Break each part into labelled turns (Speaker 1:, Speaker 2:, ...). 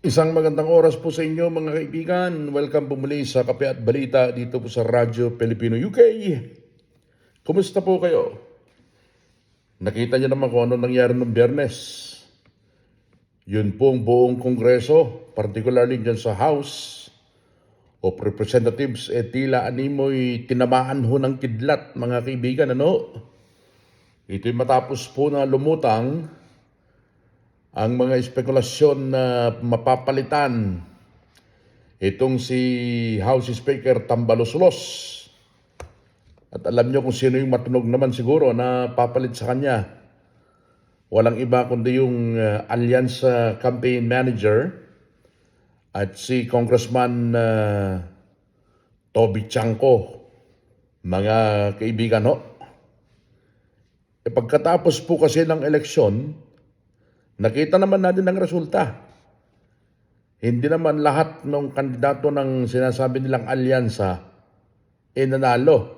Speaker 1: Isang magandang oras po sa inyo mga kaibigan. Welcome po muli sa Kape at Balita dito po sa Radyo Pilipino UK. Kumusta po kayo? Nakita niyo naman kung ano nangyari noong Biyernes. Yun po ang buong Kongreso, particularly dyan sa House of Representatives, tila animoy tinamaan ho ng kidlat mga kaibigan. Ito'y matapos po na lumutang ang mga espekulasyon na mapapalitan itong si House Speaker Tambaluslos. At alam niyo kung sino yung matunog naman siguro na papalit sa kanya. Walang iba kundi yung Alyansa Campaign Manager at si Congressman Toby Chanco. Mga kaibigan pagkatapos po kasi ng eleksyon, nakita naman natin ang resulta. Hindi naman lahat ng kandidato ng sinasabi nilang alyansa nanalo.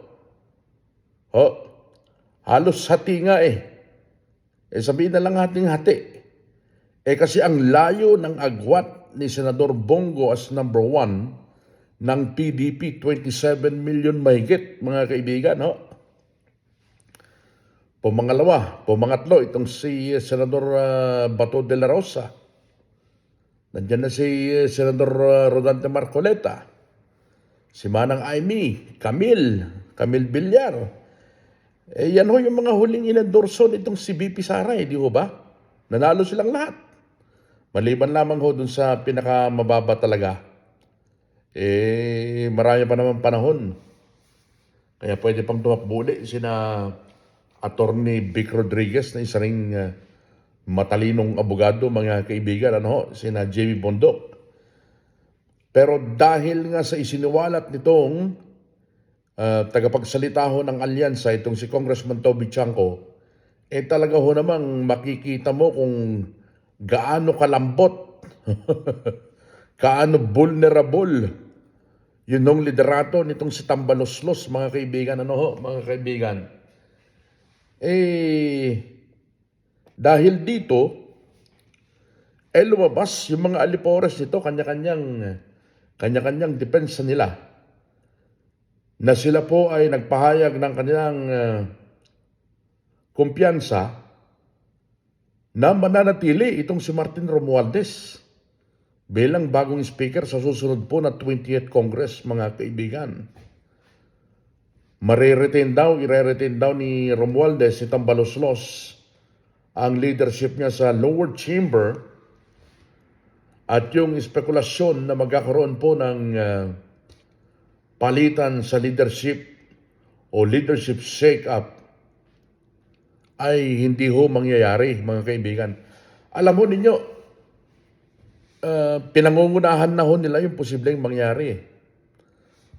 Speaker 1: Halos hati nga sabihin na lang hating-hati. Kasi ang layo ng agwat ni Senador Bongo as number 1 ng PDP, 27 million mahigit, mga kaibigan. Pumangatlo, itong si Senador Bato de la Rosa. Nandiyan na si Senador Rodante Marcoleta, si Manang Aimee, Camille Villar. Yan ho yung mga huling inendorso nitong si BP Sara, di ho ba? Nanalo silang lahat. Maliban lamang ho dun sa pinakamababa talaga. Marami pa naman panahon. Kaya pwede pang tumakbo ulit sina Attorney Vic Rodriguez na isa ring matalinong abogado, mga kaibigan, sina Jamie Bondok. Pero dahil nga sa isiniwalat nitong tagapagsalita ho ng alyansa, itong si Congressman Toby Chanco, talaga ho namang makikita mo kung gaano kalambot, gaano vulnerable yun nung liderato nitong si Tambaluslos, mga kaibigan. Mga kaibigan? Dahil dito, lumabas yung mga alipores nito, kanya-kanyang depensa nila, na sila po ay nagpahayag ng kanilang kumpiyansa na mananatili itong si Martin Romualdez bilang bagong speaker sa susunod po na 20th Congress, mga kaibigan. Ire-retain daw ni Romualdez, si Tambaluslos, ang leadership niya sa lower chamber, at yung espekulasyon na magkakaroon po ng palitan sa leadership o leadership shake-up ay hindi ho mangyayari, mga kaibigan. Alam ho ninyo, pinangungunahan na ho nila yung posibleng mangyari.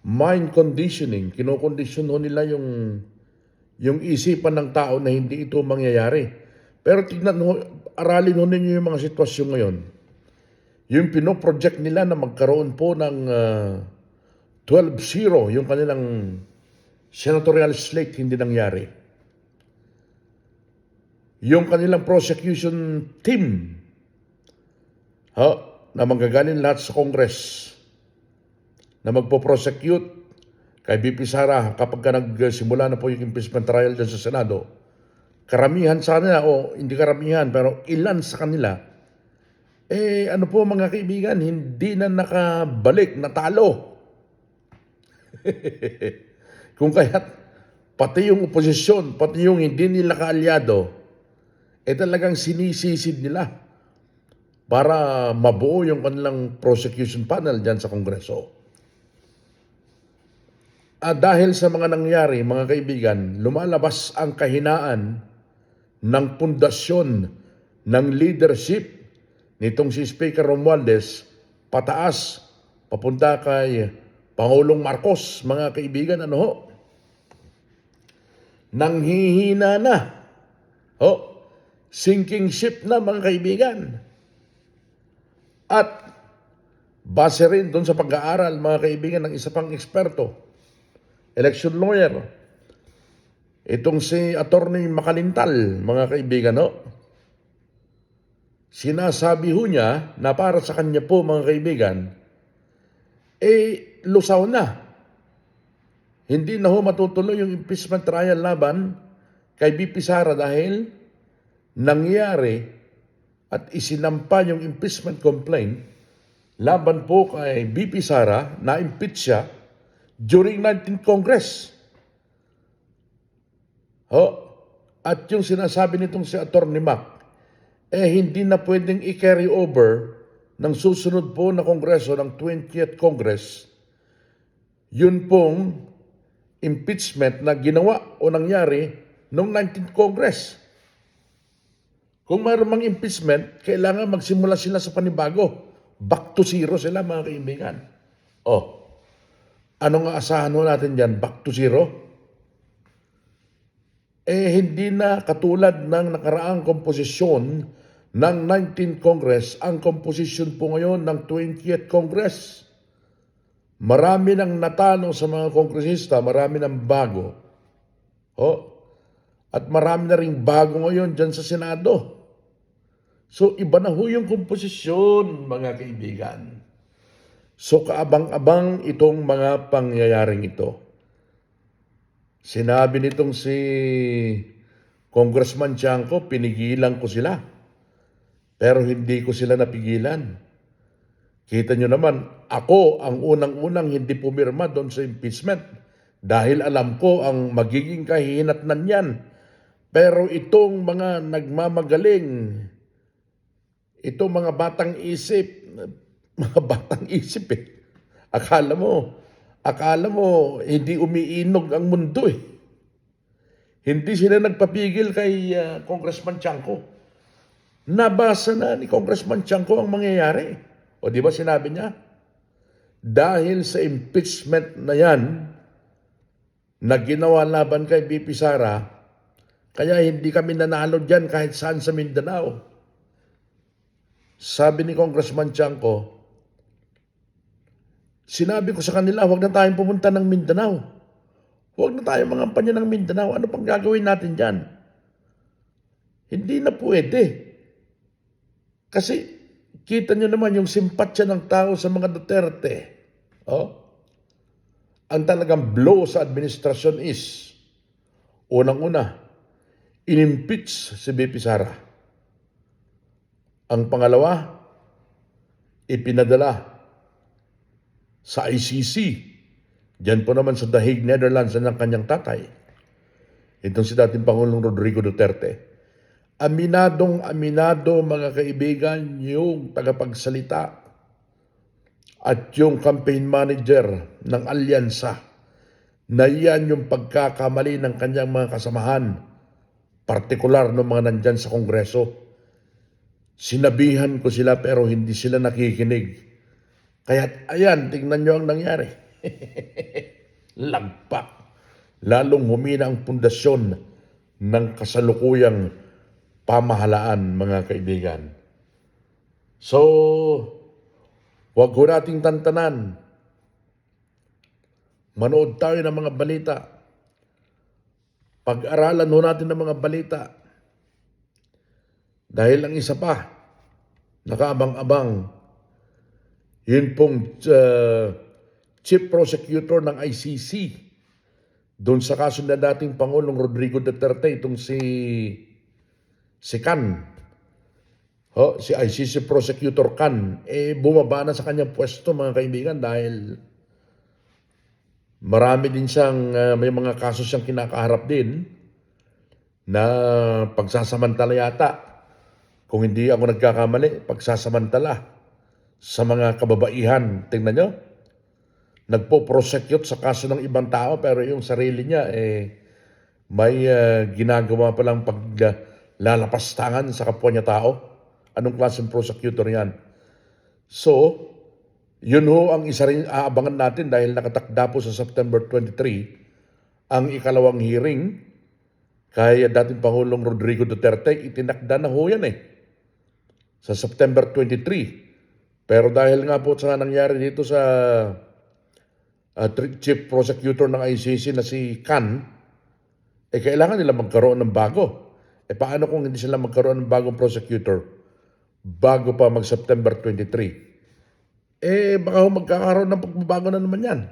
Speaker 1: Mind conditioning, kinokondisyon ho nila yung isipan ng tao na hindi ito mangyayari. Pero tignan ho, aralin ho ninyo yung mga sitwasyon ngayon. Yung pinoproject nila na magkaroon po ng 12-0, yung kanilang senatorial slate, hindi nangyari. Yung kanilang prosecution team na manggagaling lahat sa Congress na magpo-prosecute kay BP Sara kapag nagsimula na po yung impeachment trial dyan sa Senado, karamihan sa kanila, o hindi karamihan, pero ilan sa kanila, ano po mga kaibigan, hindi na nakabalik, natalo. Kung kaya't pati yung oposisyon, pati yung hindi nila kaalyado, talagang sinisisid nila para mabuo yung kanilang prosecution panel dyan sa Kongreso. Dahil sa mga nangyari, mga kaibigan, lumalabas ang kahinaan ng pundasyon ng leadership nitong si Speaker Romualdez pataas, papunta kay Pangulong Marcos, mga kaibigan. Nanghihina na. Sinking ship na, mga kaibigan. At base rin doon sa pag-aaral, mga kaibigan, ng isa pang eksperto, election lawyer, itong si Attorney Macalintal, mga kaibigan, sinasabi ho niya na para sa kanya po mga kaibigan, lusaw na. Hindi na ho matutuloy yung impeachment trial laban kay BP Sara dahil nangyari at isinampa yung impeachment complaint laban po kay BP Sara na impeach siya during 19th Congress. At yung sinasabi nitong si Atty. Mac, hindi na pwedeng i-carry over ng susunod po na Kongreso ng 20th Congress yun pong impeachment na ginawa o nangyari noong 19th Congress. Kung mayroon mang impeachment, kailangan magsimula sila sa panibago. Back to zero sila mga kaibigan. Ano nga asahan natin dyan? Back to zero? Hindi na katulad ng nakaraang komposisyon ng 19th Congress ang komposisyon po ngayon ng 20th Congress. Marami nang natalo sa mga kongresista, marami nang bago. At marami na ring bago ngayon dyan sa Senado. So iba na ho yung komposisyon mga kaibigan. So kaabang-abang itong mga pangyayaring ito. Sinabi nitong si Congressman Tiangco, pinigilan ko sila. Pero hindi ko sila napigilan. Kita nyo naman, ako ang unang-unang hindi pumirma doon sa impeachment dahil alam ko ang magiging kahihinatnan niyan. Pero itong mga nagmamagaling, itong mga batang isip Akala mo hindi umiinog ang mundo eh. Hindi sila nagpapigil kay Congressman Tiangco. Nabasa na ni Congressman Tiangco ang mangyayari. O di ba sinabi niya? Dahil sa impeachment na yan na ginawa laban kay BP Sara, kaya hindi kami nanalo dyan kahit saan sa Mindanao. Sabi ni Congressman Tiangco, sinabi ko sa kanila, huwag na tayong pumunta ng Mindanao. Huwag na tayong mangampanya ng Mindanao. Ano pang gagawin natin dyan? Hindi na pwede. Kasi kita nyo naman yung simpatsya ng tao sa mga Duterte. Ang talagang blow sa administrasyon is, unang-una, inimpeach si BP Sara. Ang pangalawa, ipinadala sa ICC. Diyan po naman sa The Hague, Netherlands ng kanyang tatay. Itong si dating Pangulong Rodrigo Duterte. Aminado mga kaibigan yung tagapagsalita at yung campaign manager ng alyansa na yan yung pagkakamali ng kanyang mga kasamahan, partikular ng mga nandyan sa Kongreso. Sinabihan ko sila pero hindi sila nakikinig. Kaya ayan, tingnan nyo ang nangyari. Lagpak. Lalong humina ang pundasyon ng kasalukuyang pamahalaan, mga kaibigan. So, wag ho nating tantanan. Manood tayo ng mga balita. Pag-aralan ho natin ng mga balita. Dahil ang isa pa, nakaabang-abang, yun pong Chief Prosecutor ng ICC, doon sa kaso na dating Pangulong Rodrigo Duterte, itong si Kan, si ICC Prosecutor Kan, bumaba na sa kanyang pwesto mga kaibigan dahil marami din siyang, may mga kaso siyang kinakaharap din na pagsasamantala yata. Kung hindi ako nagkakamali, pagsasamantala sa mga kababaihan. Tingnan nyo, nagpo-prosecute sa kaso ng ibang tao pero yung sarili niya, may ginagawa palang paglalapastangan sa kapwa niya tao. Anong klaseng prosecutor yan? So, yun ho ang isa rin aabangan natin dahil nakatakda po sa September 23 ang ikalawang hearing kay dating Pangulong Rodrigo Duterte. Itinakda na ho yan sa September 23. Pero dahil nga po sa nangyari dito sa Chief Prosecutor ng ICC na si Kan, kailangan nila magkaroon ng bago. Paano kung hindi sila magkaroon ng bagong prosecutor? bago pa mag-September 23. Baka magkakaroon ng pagbabago na naman yan.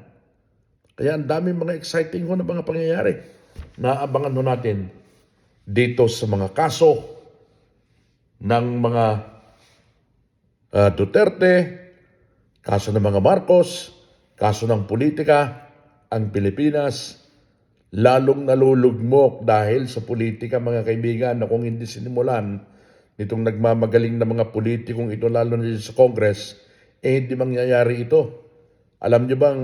Speaker 1: Kaya ang daming mga exciting na mga pangyayari na abangan natin dito sa mga kaso ng mga Duterte, kaso ng mga Marcos, kaso ng politika. Ang Pilipinas lalong nalulugmok dahil sa politika, mga kaibigan, na kung hindi sinimulan nitong nagmamagaling na mga politikong ito, lalo na sa Congress, hindi mangyayari ito. Alam nyo bang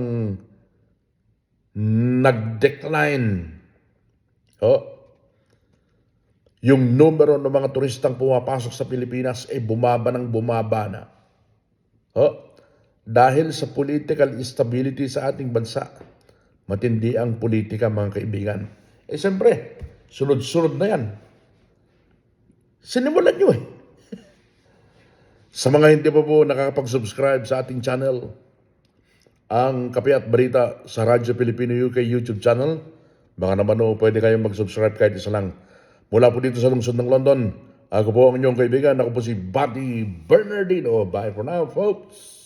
Speaker 1: nag-decline yung numero ng mga turistang pumapasok sa Pilipinas bumaba ng bumaba na. Dahil sa political instability sa ating bansa. Matindi ang politika, mga kaibigan. Siyempre, sunod-sunod na yan. Sinimulan nyo Sa mga hindi pa po nakakapag-subscribe sa ating channel, ang Kape at Balita sa Radyo Pilipino UK YouTube channel, baka naman pwede kayong mag-subscribe kahit isa lang. Mula po dito sa lungsod ng London, ako po ang inyong kaibigan. Ako po si Buddy Bernardino. Bye for now, folks.